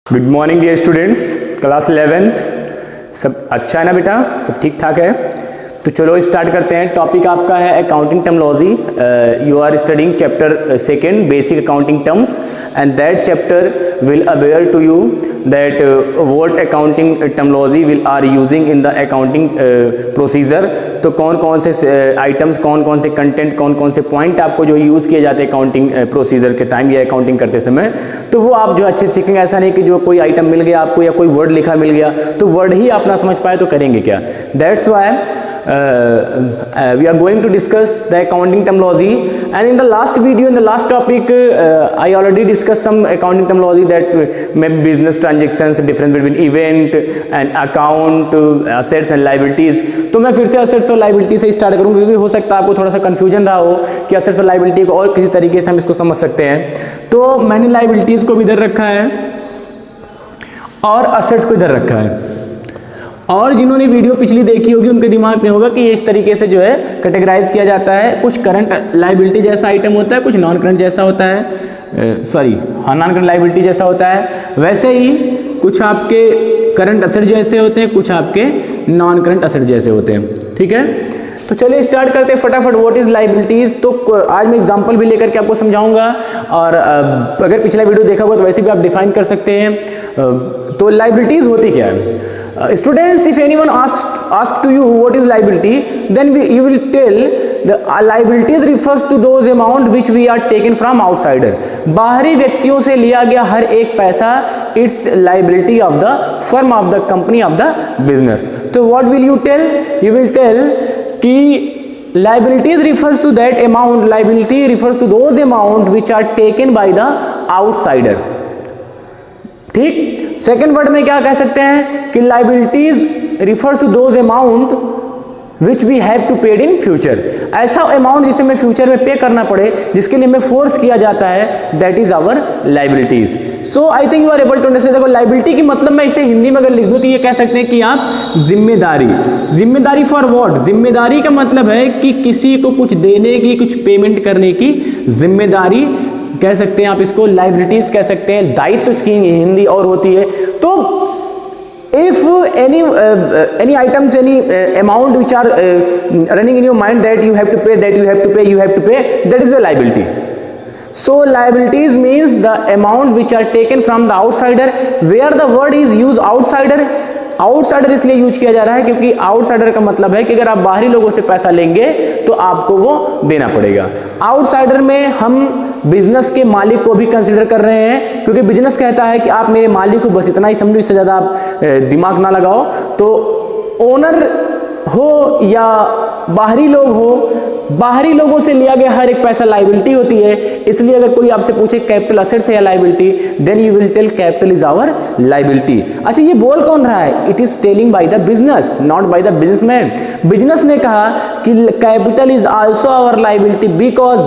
Good morning dear students, class 11th। सब अच्छा है ना बेटा? सब ठीक ठाक है? तो चलो स्टार्ट करते हैं। टॉपिक आपका है accounting terminology. You are studying chapter second basic accounting terms and that chapter will aware to you that what accounting terminology will are using in the accounting procedure. तो कौन कौन से आइटम्स, कौन कौन से कंटेंट, कौन कौन से पॉइंट आपको जो यूज़ किए जाते हैं अकाउंटिंग प्रोसीजर के टाइम या अकाउंटिंग करते समय, तो वो आप जो अच्छे सीखेंगे। ऐसा नहीं कि जो कोई आइटम मिल गया आपको या कोई वर्ड लिखा मिल गया तो वर्ड ही आप ना समझ पाए तो करेंगे क्या। That's why we are going to discuss the accounting terminology, and in the last video, in the last topic, I already discussed some accounting terminology that maybe business transactions, difference between event and account, assets and liabilities। तो मैं फिर से assets और liability से start करूँगा क्योंकि हो सकता है आपको थोड़ा सा confusion रहा हो कि assets और liability को और किसी तरीके से हम इसको समझ सकते हैं। तो मैंने liabilities को भी इधर रखा है और assets को इधर रखा है, और जिन्होंने वीडियो पिछली देखी होगी उनके दिमाग में होगा कि ये इस तरीके से जो है कैटेगराइज किया जाता है। कुछ करंट लाइबिलिटी जैसा आइटम होता है, कुछ नॉन करंट जैसा होता है, नॉन करंट लाइबिलिटी जैसा होता है। वैसे ही कुछ आपके करंट असेट जैसे होते हैं, कुछ आपके नॉन करंट असेट जैसे होते हैं। ठीक है, तो चलिए स्टार्ट करते हैं फटाफट। What is liabilities? तो आज मैं एग्जांपल भी लेकर के आपको समझाऊंगा, और अगर पिछला वीडियो देखा होगा तो वैसे भी आप डिफाइन कर सकते हैं। तो लाइबिलिटीज होती क्या है? Students, if anyone asks to you what is liability, then you will tell the liabilities refers to those amount which we are taken from outsider। बाहरी व्यक्तियों से लिया गया हर एक पैसा it's liability of the firm, of the company, of the business। तो what will you tell? You will tell कि liabilities refers to that amount, liability refers to those amount which are taken by the outsider। ठीक। Second word में क्या कह सकते हैं कि liabilities refers to those amount which we have to paid in future. ऐसा amount जिसे हमें फ्यूचर में पे करना पड़े, जिसके लिए हमें फोर्स किया जाता है, that is our liabilities. So I think you are able to understand. देखो लाइबिलिटी की मतलब मैं इसे हिंदी में अगर लिख दूं तो ये कह सकते हैं कि आप जिम्मेदारी। जिम्मेदारी फॉर व्हाट? जिम्मेदारी का मतलब है कि किसी को कुछ देने की, कुछ पेमेंट करने की जिम्मेदारी कह सकते हैं आप इसको, लाइबिलिटीज कह सकते हैं। दायित्व इसकी हिंदी और होती है। तो if any items, any amount which are running in your mind that you have to pay, that you have to pay, you have to pay, that is the liability। So liabilities means the amount which are taken from the outsider, where the word is used outsider। Outsider इसलिए use किया जा रहा है क्योंकि outsider का मतलब है कि अगर आप बाहरी लोगों से पैसा लेंगे तो आपको वो देना पड़ेगा। आउटसाइडर में हम बिजनेस के मालिक को भी कंसीडर कर रहे हैं, क्योंकि बिजनेस कहता है कि आप मेरे मालिक को बस इतना ही समझो, इससे ज़्यादा आप दिमाग ना लगाओ। तो ओनर हो या बाहरी लोग हो, बाहरी लोगों से लिया गया हर एक पैसा लाइबिलिटी होती है। इसलिए अगर कोई आपसे पूछे कैपिटल असेट्स है या liability, then you will tell capital is our liability. अच्छा, ये बोल कौन रहा है? It is telling by the business, not by the businessman. Business ने कहा कि capital is also our liability because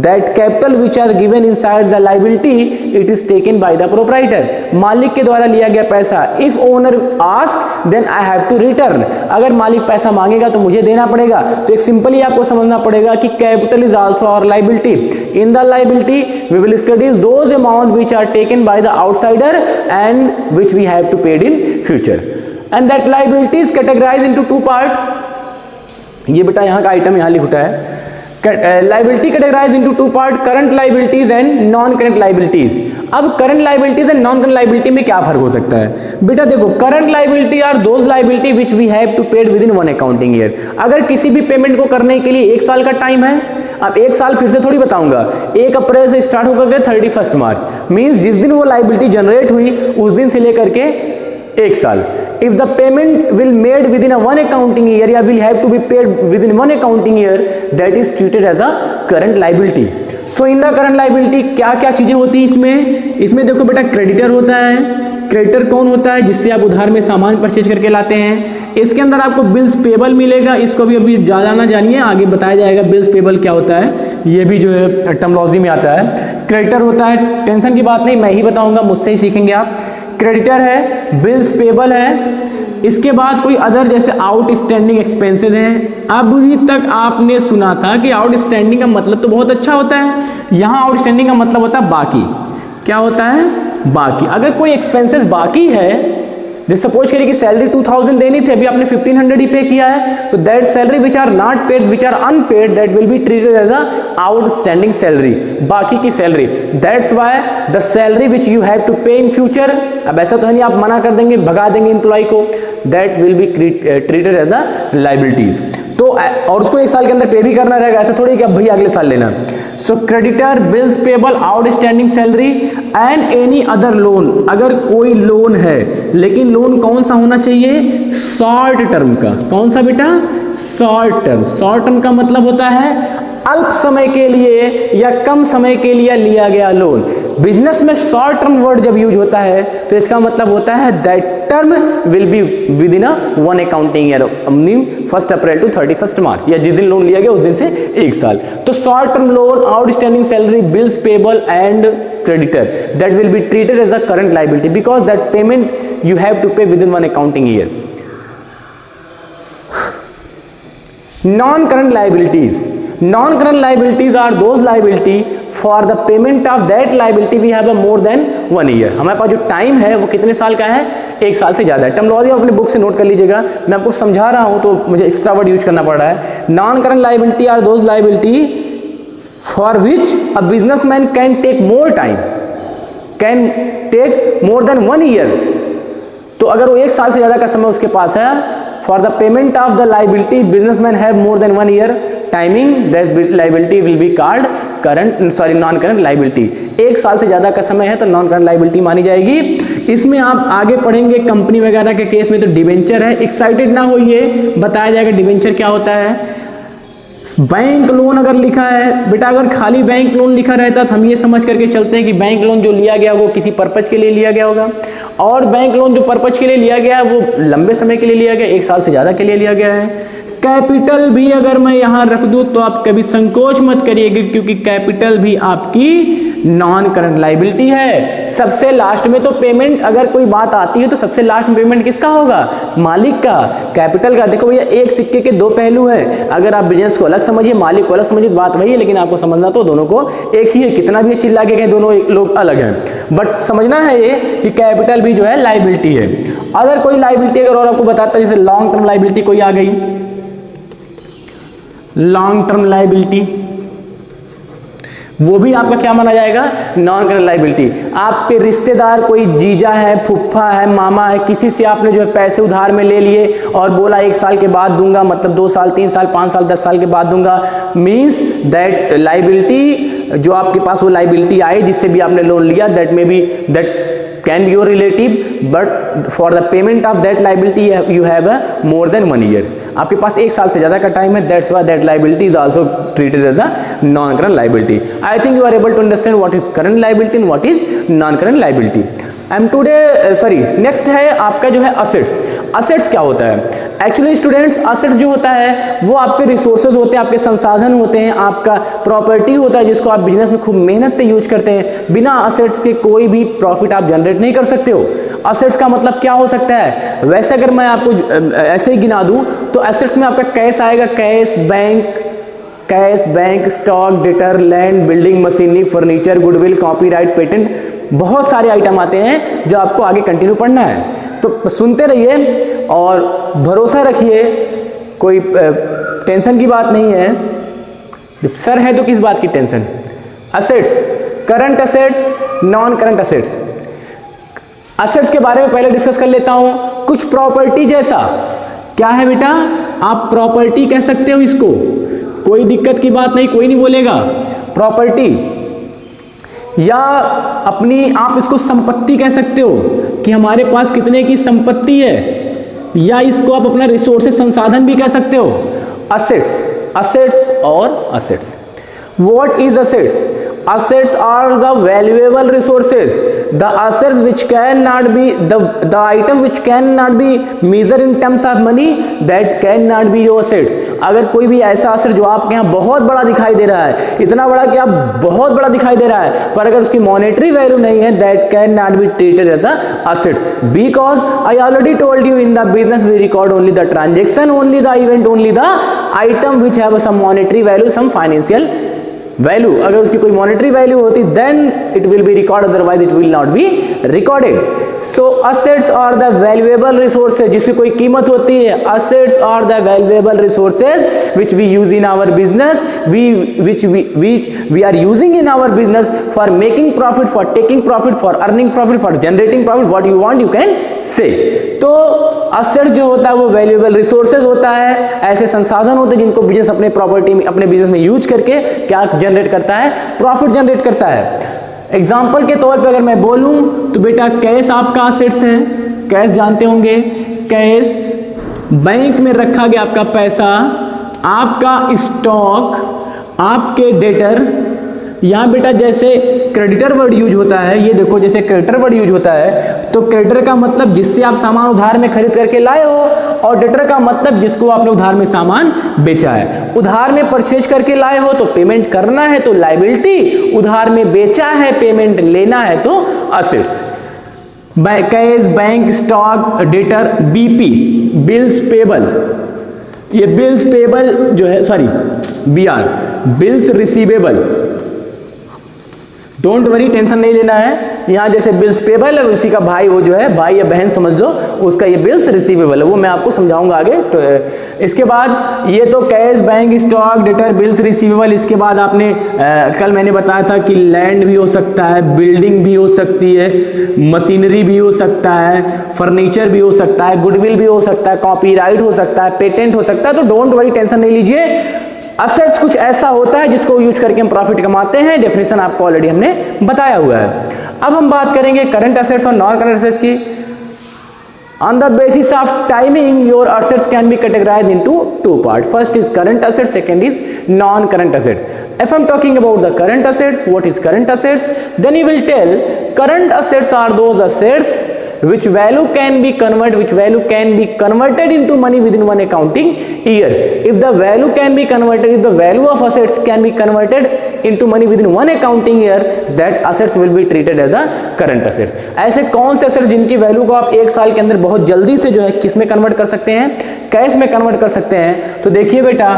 that capital which are given inside the liability, it is taken by the proprietor। मालिक के द्वारा लिया गया पैसा, if owner ask then I have to return। अगर मालिक पैसा मांगेगा तो मुझे देना पड़ेगा। तो एक सिंपली आपको समझना पड़ेगा कि capital is also our liability। in the liability we will study those amount which are taken by the outsider and which we have to paid in future, and that liability is categorized into two part। ये बेटा यहाँ का item यहाँ लिखा है, liability categorize into two part, current liabilities and non current liabilities. अब current liabilities and non current liability में क्या फर्क हो सकता है? बेटा देखो, current liability are those liability which we have to paid within one accounting year. अगर किसी भी पेमेंट को करने के लिए 1 साल का टाइम है, अब 1 साल फिर से थोड़ी बताऊंगा, 1 अप्रैल से स्टार्ट होकर 31 मार्च, मीन्स जिस दिन वो लाइबिलिटी जनरेट हुई उस दिन से लेकर के 1 साल। If the payment will made within a one accounting year, या will have to be paid within one accounting year, that is treated as a current liability। So in the current liability क्या क्या चीजें होती है इसमें देखो बेटा, creditor होता है। क्रेडिटर कौन होता है? जिससे आप उधार में सामान परचेज करके लाते हैं। इसके अंदर आपको बिल्स पेबल मिलेगा, इसको भी अभी ज़्यादा ना जानिए, आगे बताया जाएगा बिल्स पेबल क्या होता है, ये भी जो है टर्मोलॉजी में आता है। क्रेडिटर होता है, टेंशन की बात नहीं, मैं ही बताऊंगा, मुझसे ही सीखेंगे आप। क्रेडिटर है, बिल्स पेबल है, इसके बाद कोई अदर जैसे आउटस्टैंडिंग एक्सपेंसेस हैं। अभी तक आपने सुना था कि आउटस्टैंडिंग का मतलब तो बहुत अच्छा होता है, यहाँ आउटस्टैंडिंग का मतलब होता है बाकी। क्या होता है? बाकी। अगर कोई एक्सपेंसेस बाकी है, जैसे सपोज करिए कि सैलरी 2000 देनी थी, अभी आपने 1500 ही पे किया है, तो that salary which are not paid, which are unpaid, that will be treated as a outstanding salary, बाकी की salary. That's why the salary which you have to pay in future, अब ऐसा तो है नहीं आप मना कर देंगे, भगा देंगे एम्प्लॉय को, that will be treated as a liabilities. तो और उसको 1 साल के अंदर पे भी करना रहेगा, ऐसा थोड़ी कि अब भैया अगले साल लेना। So creditor bills payable outstanding salary and any other loan, अगर कोई लोन है, लेकिन लोन कौन सा होना चाहिए, शॉर्ट टर्म का। कौन सा बेटा, शॉर्ट टर्म। शॉर्ट टर्म का मतलब होता है अल्प समय के लिए या कम समय के लिए लिया गया लोन। बिजनेस में शॉर्ट टर्म वर्ड जब यूज होता है तो इसका मतलब होता है that term will be within 1 accounting year, mean 1 April to 31 March, या जिस दिन लोन लिया गया उस दिन से 1 साल। तो short term loan, outstanding salary, bills payable and creditor, that will be treated as a current liability because that payment you have to pay within 1 accounting year. Non-current liabilities. Non-current liabilities are those liability for the payment of that liability we have a more than 1 year. हमारे पास जो time है वो कितने साल का है, 1 साल से ज्यादा है। टर्मिनोलॉजी अपने बुक से नोट कर लीजिएगा, मैं आपको समझा रहा हूं तो मुझे एक्स्ट्रा वर्ड यूज करना पड़ रहा है। Non-current liability are those liability for which a businessman can take more time, can take more than 1 year. तो अगर वो 1 साल से ज्यादा का समय उसके पास है, for the payment of the liability businessman have more than 1 year timing, that liability will be called non-current liability। 1 साल से ज्यादा का समय है तो non-current liability मानी जाएगी। इसमें आप आगे पढ़ेंगे कंपनी वगैरह के केस में तो डिबेंचर है, एक्साइटेड ना होइए, बताया जाएगा डिबेंचर क्या होता है। बैंक लोन अगर लिखा है बेटा, अगर खाली बैंक लोन लिखा रहता तो हम ये समझ करके चलते हैं कि बैंक लोन जो लिया गया वो किसी पर्पज के लिए लिया गया होगा, और बैंक लोन जो पर्पज के लिए लिया गया वो लंबे समय के लिए लिया गया, 1 साल से ज्यादा के लिए लिया गया है। कैपिटल भी अगर मैं यहां रख दूं तो आप कभी संकोच मत करिएगा, क्योंकि कैपिटल भी आपकी नॉन करंट लाइबिलिटी है। सबसे लास्ट में तो पेमेंट, अगर कोई बात आती है तो सबसे लास्ट में पेमेंट किसका होगा, मालिक का, कैपिटल का। देखो भैया, एक सिक्के के 2 पहलू हैं, अगर आप बिजनेस को अलग समझिए, मालिक को अलग समझिए, बात वही है, लेकिन आपको समझना तो दोनों को एक ही है। कितना भी चिल्ला के कहें दोनों लोग अलग हैं, बट समझना है ये कि कैपिटल भी जो है लाइबिलिटी है। अगर कोई लाइबिलिटी अगर और आपको बताता है, जैसे लॉन्ग टर्म लाइबिलिटी कोई आ गई, लॉन्ग टर्म लाइबिलिटी, वो भी आपका क्या माना जाएगा, नॉन करंट लाइबिलिटी। आपके रिश्तेदार कोई जीजा है, फुफ्फा है, मामा है, किसी से आपने जो है पैसे उधार में ले लिए और बोला 1 साल के बाद दूंगा, मतलब 2 साल, 3 साल, 5 साल, 10 साल के बाद दूंगा, मीन्स दैट लाइबिलिटी जो आपके पास वो लाइबिलिटी आई जिससे भी आपने लोन लिया, that may be that can be your relative, but for the payment of that liability you have a more than 1 year। आपके पास 1 साल से ज्यादा का टाइम है, that's why that liability is also treated as a non-current liability। I think you are able to understand what is current liability and what is non-current liability। And today next है आपका जो है assets। assets क्या होता है? Actually students, assets जो होता है वो आपके रिसोर्सेज होते हैं, आपके संसाधन होते हैं, आपका प्रॉपर्टी होता है जिसको आप बिजनेस में खूब मेहनत से यूज करते हैं। बिना assets के कोई भी प्रॉफिट आप जनरेट नहीं कर सकते हो। assets का मतलब क्या हो सकता है? वैसे अगर मैं आपको ऐसे ही गिना दूं तो assets में आपका कैश आएगा, cash, bank, stock, debtor, land, building, machinery, furniture, goodwill, copyright, patent, बहुत सारे आइटम आते हैं जो आपको आगे कंटिन्यू पढ़ना है। तो सुनते रहिए और भरोसा रखिए, कोई टेंशन की बात नहीं है। सर है तो किस बात की tension? Assets, current assets, non current assets. Assets के बारे में पहले डिस्कस कर लेता हूं। कुछ प्रॉपर्टी जैसा क्या है बेटा, आप प्रॉपर्टी कह सकते हो इसको, कोई दिक्कत की बात नहीं, कोई नहीं बोलेगा। प्रॉपर्टी या अपनी आप इसको संपत्ति कह सकते हो कि हमारे पास कितने की संपत्ति है, या इसको आप अपना रिसोर्सेज संसाधन भी कह सकते हो। असेट्स, असेट्स और assets. What is assets? Assets are the valuable resources, the assets which cannot be the item which cannot be measured in terms of money, that cannot be your assets। अगर कोई भी ऐसा asset जो आपके यहाँ बहुत बड़ा दिखाई दे रहा है, इतना बड़ा कि आप बहुत बड़ा दिखाई दे रहा है, पर अगर उसकी monetary value नहीं है, that cannot be treated as a assets, because I already told you in the business we record only the transaction, only the event, only the item which have some monetary value, some financial value, अगर उसकी कोई monetary value होती then it will be record, otherwise it will not be recorded. So assets are the valuable resources, जिसकी कोई कीमत होती है। Assets are the valuable resources which we use in our business, which we are using in our business for making profit, for taking profit, for earning profit, for generating profit, what you want you can say. तो asset जो होता है वो valuable resources होता है, ऐसे संसाधन होते हैं जिनको बिजनेस अपने प्रॉपर्टी में, अपने बिजनेस में यूज करके क्या जनरेट करता है, प्रॉफिट जनरेट करता है। एग्जाम्पल के तौर पे अगर मैं बोलूं तो बेटा कैश आपका असेट्स है, कैश जानते होंगे, कैश बैंक में रखा गया आपका पैसा, आपका स्टॉक, आपके डेटर। यहाँ बेटा जैसे क्रेडिटर वर्ड यूज होता है, ये देखो जैसे क्रेडिटर वर्ड यूज होता है तो क्रेडिटर का मतलब जिससे आप सामान उधार में खरीद करके लाए हो, और डेटर का मतलब जिसको आपने उधार में सामान बेचा है। उधार में परचेज करके लाए हो तो पेमेंट करना है तो लायबिलिटी, उधार में बेचा है पेमेंट लेना है तो assets. Cash, bank, stock, debtor, BP bills payable, ये बिल्स पेबल जो है, sorry BR bills receivable, don't worry tension नहीं लेना है। यहाँ जैसे बिल्स पेबल है उसी का भाई वो जो है, भाई या बहन समझ लो, उसका ये बिल्स रिसीवेबल है, वो मैं आपको समझाऊंगा आगे। तो इसके बाद ये तो cash, bank, stock, debtor, bills receivable. इसके बाद आपने कल मैंने बताया था कि लैंड भी हो सकता है, बिल्डिंग भी हो सकती है, मशीनरी भी हो सकता है, फर्नीचर भी हो सकता है, गुडविल भी हो सकता है, कॉपीराइट हो सकता है, पेटेंट हो सकता है। तो डोंट वरी टेंशन नहीं लीजिए। असेट्स कुछ ऐसा होता है जिसको यूज करके हम प्रॉफिट कमाते हैं, डेफिनेशन आपको ऑलरेडी हमने बताया हुआ है। अब हम बात करेंगे करंट असेट्स और नॉन करंट असेट्स की। On the basis of timing your assets can be categorised into two part, first is current assets, second is non current assets. If I am talking about the current assets, what is current assets, then you will tell current assets are those assets which value can be converted into money within one accounting year. If the value can be converted, if the value of assets can be converted into money within one accounting year, that assets will be treated as a current assets. ऐसे कौन से assets जिनकी value को आप एक साल के अंदर बहुत जल्दी से जो है किस में कन्वर्ट कर सकते हैं, कैश में कन्वर्ट कर सकते हैं। तो देखिए बेटा,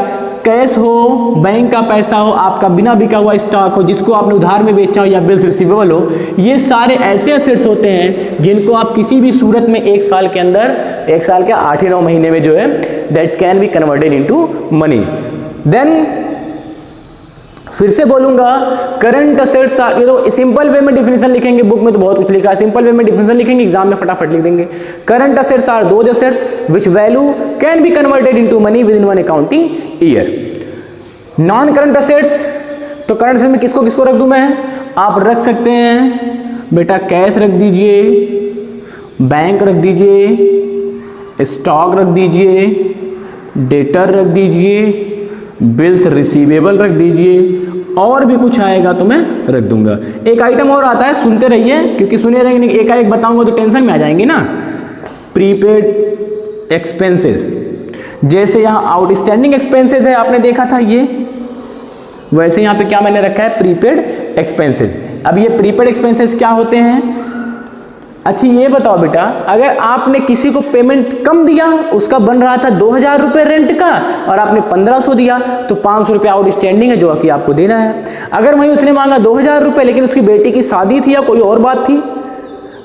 कैश हो, बैंक का पैसा हो, आपका बिना बिका हुआ स्टॉक हो जिसको आपने उधार में बेचा हो, या बिल्स रिसीवेबल हो, ये सारे ऐसे असेट्स होते हैं जिनको आप किसी भी सूरत में एक साल के अंदर, एक साल के 8 ही 9 महीने में जो है that can be converted into money. Then फिर से बोलूंगा, करंट असेट्स, ये तो सिंपल वे में डिफिनेशन लिखेंगे, बुक में तो बहुत कुछ लिखा है, सिंपल वे में डिफिनेशन लिखेंगे, एग्जाम में फटाफट लिख देंगे। Current assets are those assets which value can be converted into money within one accounting year. Non current assets, तो करंट असेट्स में किसको किसको रख दूं मैं, आप रख सकते हैं बेटा कैश रख दीजिए, बैंक रख दीजिए, स्टॉक रख दीजिए, डेटर रख दीजिए, बिल्स रिसीवेबल रख दीजिए, और भी कुछ आएगा तो मैं रख दूंगा। एक आइटम और आता है, सुनते रहिए, क्योंकि सुने रहेंगे एक एक बताऊंगा तो टेंशन में आ जाएंगे ना। प्रीपेड एक्सपेंसेस, जैसे यहाँ आउटस्टैंडिंग एक्सपेंसेस है, आपने देखा था ये, वैसे यहाँ पे क्या मैंने रखा है, प्रीपेड एक्सपेंसेस। अब ये प्रीपेड एक्सपेंसेस क्या होते हैं? अच्छा ये बताओ बेटा, अगर आपने किसी को पेमेंट कम दिया, उसका बन रहा था 2000 रुपये रेंट का और आपने 1500 दिया, तो 500 रुपये आउटस्टैंडिंग है जो कि आपको देना है। अगर वहीं उसने मांगा 2000 रुपये, लेकिन उसकी बेटी की शादी थी या कोई और बात थी,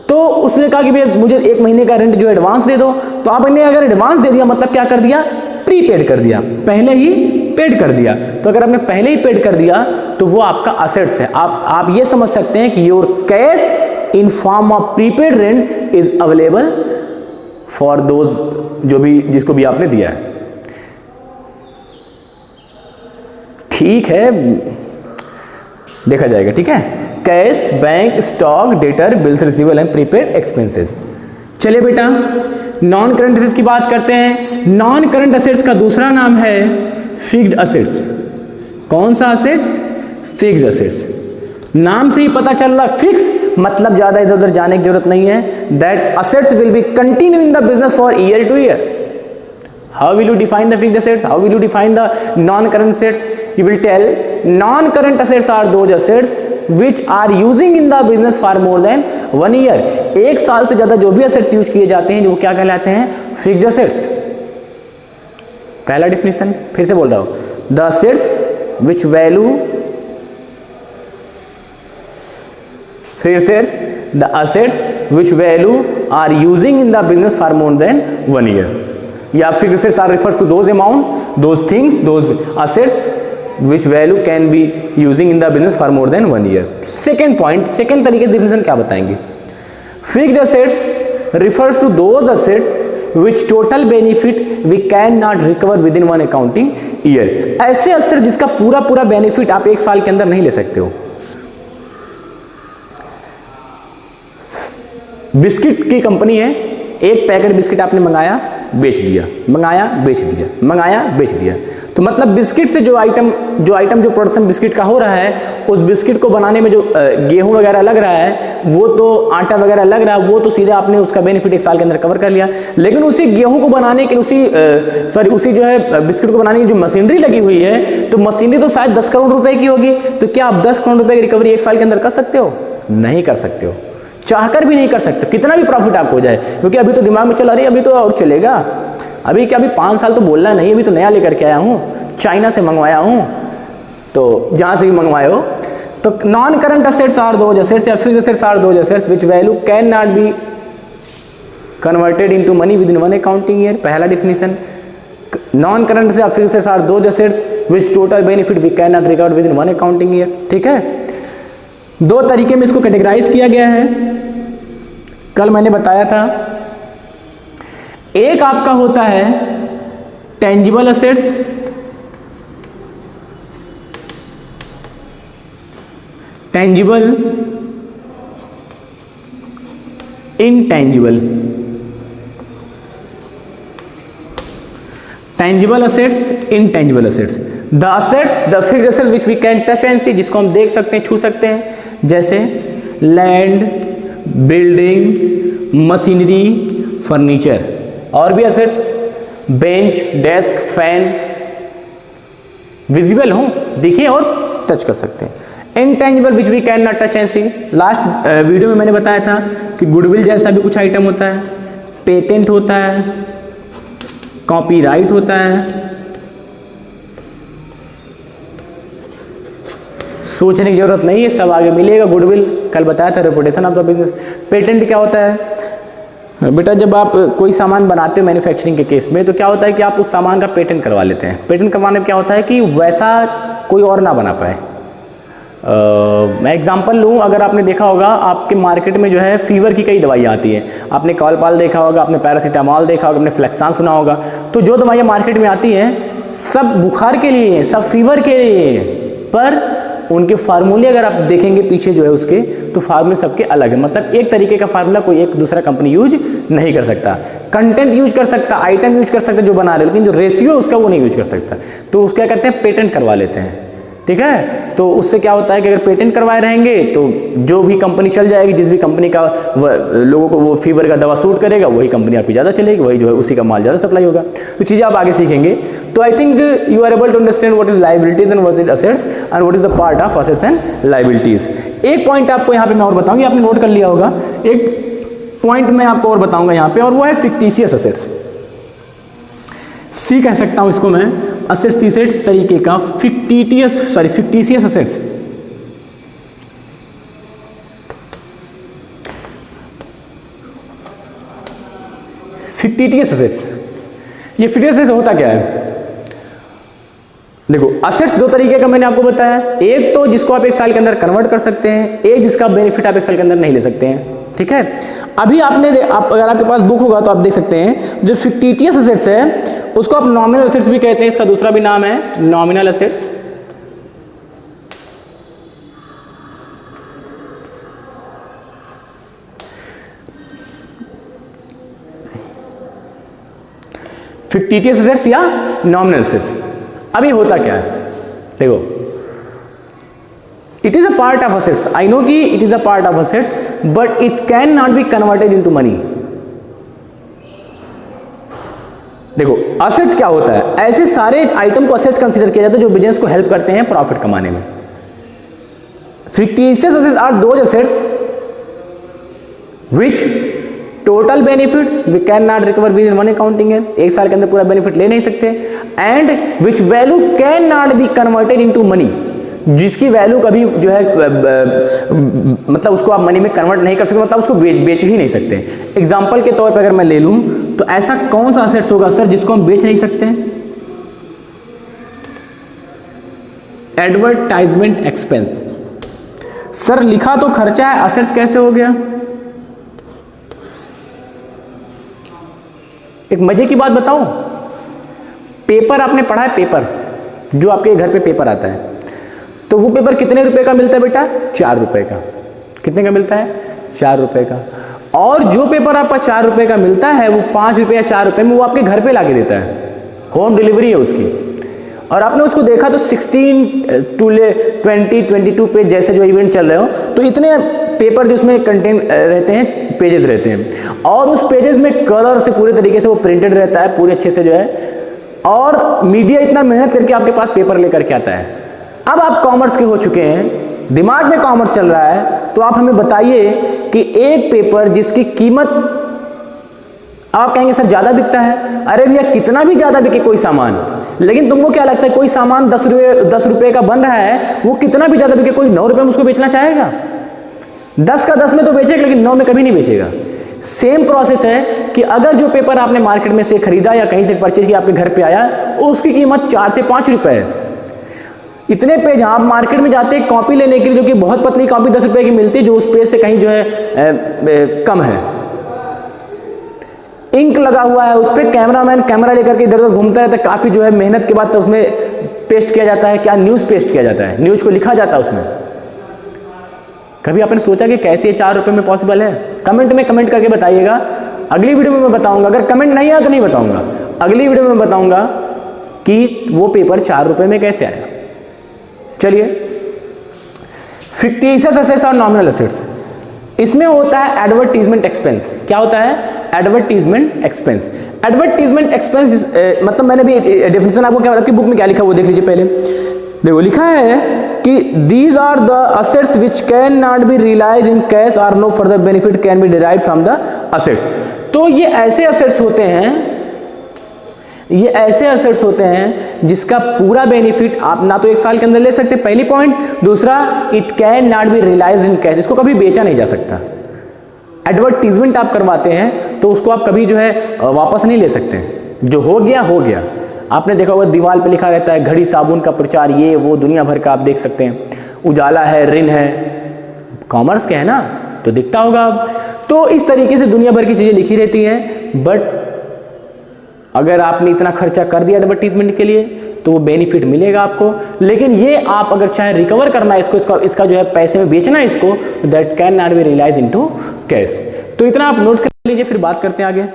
तो उसने कहा कि भैया मुझे 1 महीने का रेंट जो एडवांस दे दो, तो आपने अगर एडवांस दे दिया मतलब क्या कर दिया, प्रीपेड कर दिया, पहले ही पेड कर दिया। तो अगर आपने पहले ही पेड कर दिया तो वो आपका असेट्स है। आप ये समझ सकते हैं कि your cash in form of prepaid rent is available for those, जो भी जिसको भी आपने दिया है। ठीक है, देखा जाएगा, ठीक है। Cash, bank, stock, debtor, bills receivable and prepaid expenses. चलिए बेटा, नॉन करंट असेट्स की बात करते हैं। नॉन करंट असेट्स का दूसरा नाम है फिक्स्ड असेट्स। कौन सा असेट्स? Fixed assets. नाम से ही पता चल रहा, फिक्स मतलब ज्यादा इधर उधर जाने की जरूरत नहीं है। That assets will be continue in the business for year two year. How will you define the fixed assets? How will you define the non-current assets? You will tell non-current assets are those assets which are using in the business for more than 1 year. एक साल से ज्यादा जो भी assets use किए जाते हैं, जो क्या कहलाते हैं? Fixed assets. पहला डिफिनेशन फिर से बोल रहा हूं, the assets which value fixed assets the assets which value are using in the business for more than 1 year, या fixed assets are refers to those amount, those things, those assets which value can be using in the business for more than 1 year. Second point, second तरीके definition क्या बताएंगे? Fixed assets refers to those assets which total benefit we cannot recover within one accounting year. ऐसे assets जिसका पूरा पूरा benefit आप एक साल के अंदर नहीं ले सकते हो. बिस्किट की कंपनी है, एक पैकेट बिस्किट आपने मंगाया, बेच दिया, मंगाया बेच दिया, मंगाया बेच दिया, तो मतलब बिस्किट से जो आइटम जो प्रोडक्शन बिस्किट का हो रहा है, उस बिस्किट को बनाने में जो गेहूं वगैरह लग रहा है, वो तो आटा वगैरह लग रहा है, वो तो सीधे आपने उसका बेनिफिट एक साल के अंदर कवर कर लिया. लेकिन उसी गेहूं को बनाने के उसी जो है बिस्किट को बनाने की जो मशीनरी लगी हुई है, तो मशीनरी तो शायद 10 करोड़ रुपए की होगी. तो क्या आप 10 करोड़ रुपए की रिकवरी एक साल के अंदर कर सकते हो? नहीं कर सकते हो, चाहकर भी नहीं कर सकते, कितना भी प्रॉफिट आपको हो जाए, क्योंकि अभी तो दिमाग में चल रही है अभी तो और चलेगा, अभी 5 साल तो बोलना नहीं, अभी तो नया लेकर के आया हूँ, चाइना से मंगवाया हूँ, तो जहाँ से भी मंगवाए हो. तो non current assets are those assets या fixed assets are those assets which value can not be converted into money within one accounting year. पहला डिफिनेशन, नॉन करंट से fixed assets are those assets which total benefit we can not recover within one accounting year. ठीक है, दो तरीके में इसको categorise किया गया है, कल मैंने बताया था. एक आपका होता है tangible assets, tangible, intangible. Tangible assets, intangible assets. The assets, the fixed assets which we can touch and see, जिसको हम देख सकते हैं, छू सकते हैं, जैसे लैंड, बिल्डिंग, मशीनरी, फर्नीचर. और भी assets, bench, desk, fan, visible हो, दिखे और टच कर सकते हैं. Intangible which we can not touch and see. Last video में मैंने बताया था कि गुडविल जैसा भी कुछ आइटम होता है, पेटेंट होता है, कॉपीराइट होता है. सोचने की जरूरत नहीं है, सब आगे मिलेगा. गुडविल कल बताया था, reputation of the business. Patent क्या होता है बेटा? जब आप कोई सामान बनाते हो मैन्युफैक्चरिंग के केस में, तो क्या होता है कि आप उस सामान का पेटेंट करवा लेते हैं. पेटेंट करवाने में क्या होता है कि वैसा कोई और ना बना पाए. मैं एग्जांपल लूँ, अगर आपने देखा होगा आपके मार्केट में जो है फीवर की कई दवाइयाँ आती हैं. आपने कॉलपाल देखा होगा, आपने पैरासीटामॉल देखा होगा, आपने फ्लेक्सान सुना होगा. तो जो दवाइयाँ मार्केट में आती हैं सब बुखार के लिए हैं, सब फीवर के लिए हैं, पर उनके फार्मूले अगर आप देखेंगे पीछे जो है उसके, तो फार्मूले सबके अलग है. मतलब एक तरीके का फार्मूला कोई एक दूसरा कंपनी यूज नहीं कर सकता. कंटेंट यूज कर सकता, आइटम यूज कर सकता जो बना रहे, लेकिन जो रेशियो उसका वो नहीं यूज कर सकता. तो उसको क्या करते हैं, पेटेंट करवा लेते हैं. ठीक है, तो उससे क्या होता है कि अगर पेटेंट करवाए रहेंगे तो जो भी कंपनी चल जाएगी, जिस भी कंपनी का लोगों को वो फीवर का दवा सूट करेगा, वही कंपनी आपकी ज़्यादा चलेगी, वही जो है उसी का माल ज़्यादा सप्लाई होगा. तो चीज़ें आप आगे सीखेंगे. तो I think you are able to understand what is liabilities and what is assets and what is the part of assets and liabilities. एक पॉइंट आपको यहाँ पे मैं और बताऊंगा, आपने नोट कर लिया होगा. एक पॉइंट मैं आपको और बताऊंगा यहाँ पे, और वो है फिक्टिशियस असेट्स. सी कह सकता हूं इसको मैं, असेट्स तीसरे तरीके का, फिक्टिशियस असेट्स. फिक्टिशियस असेट्स, ये फिक्टिशियस असेट्स होता क्या है? देखो, असेट्स दो तरीके का मैंने आपको बताया. एक तो जिसको आप एक साल के अंदर कन्वर्ट कर सकते हैं, एक जिसका बेनिफिट आप एक साल के अंदर नहीं ले सकते हैं. ठीक है, अभी अगर आपके पास बुक होगा तो आप देख सकते हैं जो फिक्टिशियस असेट्स है उसको आप नॉमिनल असेट्स भी कहते हैं. इसका दूसरा भी नाम है नॉमिनल असेट्स. फिक्टिशियस असेट्स या नॉमिनल असेट्स. अभी होता क्या है, देखो, it is a part of assets. I know कि it is a part of assets, but it can not be converted into money. देखो, असेट्स क्या होता है? ऐसे सारे आइटम को असेट्स कंसीडर किया जाता है जो बिजनेस को हेल्प करते हैं प्रॉफिट कमाने में. Fictitious assets are those assets which total benefit we can not recover within one accounting year. एक साल के अंदर पूरा बेनिफिट ले नहीं सकते. And which value can not be converted into money, जिसकी वैल्यू कभी जो है मतलब उसको आप मनी में कन्वर्ट नहीं कर सकते, मतलब उसको बेच ही नहीं सकते। एग्जाम्पल के तौर पर अगर मैं ले लूं तो ऐसा कौन सा असेट्स होगा सर जिसको हम बेच नहीं सकते? Advertisement expense. सर लिखा तो खर्चा है, असेट्स कैसे हो गया? एक मजे की बात बताऊं, पेपर आपने पढ़ा है, पेपर जो आपके घर पे पेपर आता है, तो वो पेपर कितने रुपए का मिलता है बेटा? 4 रुपए का। कितने का मिलता है? 4 रुपए का। और जो पेपर आपका 4 रुपए का मिलता है वो 5 रुपए या 4 रुपए में वो आपके घर पे लाके देता है, होम डिलीवरी है उसकी। और आपने उसको देखा तो 16 to 22 पेज जैसे जो इवेंट चल रहे हो, तो इतने पेपर जिसमें कंटेंट रहते हैं, पेजेस रहते हैं, और उस पेजेस में कलर से पूरे तरीके से वो प्रिंटेड रहता है, पूरे अच्छे से जो है, और मीडिया इतना मेहनत करके आपके पास पेपर लेकर के आता है। अब आप कॉमर्स के हो चुके हैं, दिमाग में कॉमर्स चल रहा है, तो आप हमें बताइए कि एक पेपर जिसकी कीमत, आप कहेंगे सर ज्यादा बिकता है। अरे भैया कितना भी ज्यादा बिके कोई सामान, लेकिन तुमको क्या लगता है कोई सामान 10 रुपए का बन रहा है, वो कितना भी ज्यादा बिके, कोई 9 रुपए में उसको बेचना चाहेगा? 10 का 10 में तो बेचेगा, लेकिन 9 में कभी नहीं बेचेगा। सेम प्रोसेस है कि अगर जो पेपर आपने मार्केट में से खरीदा या कहीं से परचेज किया, आपके घर पे आया, उसकी कीमत 4 से 5 रुपए है। इतने पेज, आप मार्केट में जाते हैं कॉपी लेने के लिए, जो कि बहुत पतली कॉपी 10 रुपए की मिलती है, जो उस पेज से कहीं जो है कम है, इंक लगा हुआ है उस पर, कैमरामैन कैमरा लेकर के इधर उधर घूमता रहता है, काफी जो है मेहनत के बाद तो उसमें पेस्ट किया जाता है, क्या न्यूज पेस्ट किया जाता है, न्यूज को लिखा जाता है उसमें। कभी आपने सोचा कि कैसे ये 4 रुपए में पॉसिबल है? कमेंट में कमेंट करके बताइएगा, अगली वीडियो में मैं बताऊंगा। अगर कमेंट नहीं आया तो नहीं बताऊंगा, अगली वीडियो में बताऊंगा कि वो पेपर 4 रुपए में कैसे आया। चलिए, फिक्टिशियस असेट्स और नॉमिनल असेट्स, इसमें होता है एडवर्टीजमेंट एक्सपेंस। क्या होता है? Advertisement expense. एडवर्टीजमेंट एक्सपेंस मतलब मैंने भी डेफिनेशन आपको क्या, आपकी बुक में क्या लिखा वो देख लीजिए पहले। देखो लिखा है कि these are the assets which can not be realise in cash और no further benefit can be derived from the assets. तो ये ऐसे असेट्स होते हैं, ये ऐसे असेट्स होते हैं जिसका पूरा बेनिफिट आप ना तो 1 साल के अंदर ले सकते, पहली पॉइंट। दूसरा, it can not be realise in cash, इसको कभी बेचा नहीं जा सकता। एडवर्टीजमेंट आप करवाते हैं तो उसको आप कभी जो है वापस नहीं ले सकते, जो हो गया हो गया। आपने देखा होगा दीवार पे लिखा रहता है घड़ी साबुन का प्रचार, ये वो दुनिया भर का आप देख सकते हैं, उजाला है, रिन है, कॉमर्स के है ना, तो दिखता होगा अब। तो इस तरीके से दुनिया भर की चीजें लिखी रहती हैं, बट अगर आपने इतना खर्चा कर दिया एडवर्टीजमेंट के लिए तो वो बेनिफिट मिलेगा आपको। लेकिन ये आप अगर चाहे रिकवर करना है इसको, इसका जो है पैसे में बेचना है इसको, that can not be realise into cash. तो इतना आप नोट कर लीजिए, फिर बात करते हैं आगे।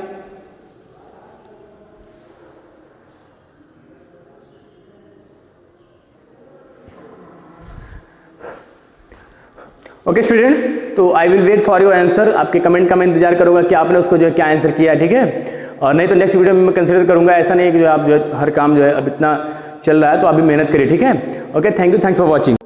ओके स्टूडेंट्स, तो I will wait for your answer. आपके कमेंट का मैं इंतजार करूंगा कि आपने उसको जो है क्या आंसर किया, ठीक है? और नहीं तो नेक्स्ट वीडियो में मैं कंसिडर करूंगा। ऐसा नहीं है कि जो आप जो है हर काम जो है अब इतना चल रहा है तो अभी मेहनत करिए, ठीक है? Okay, thank you, thanks for watching.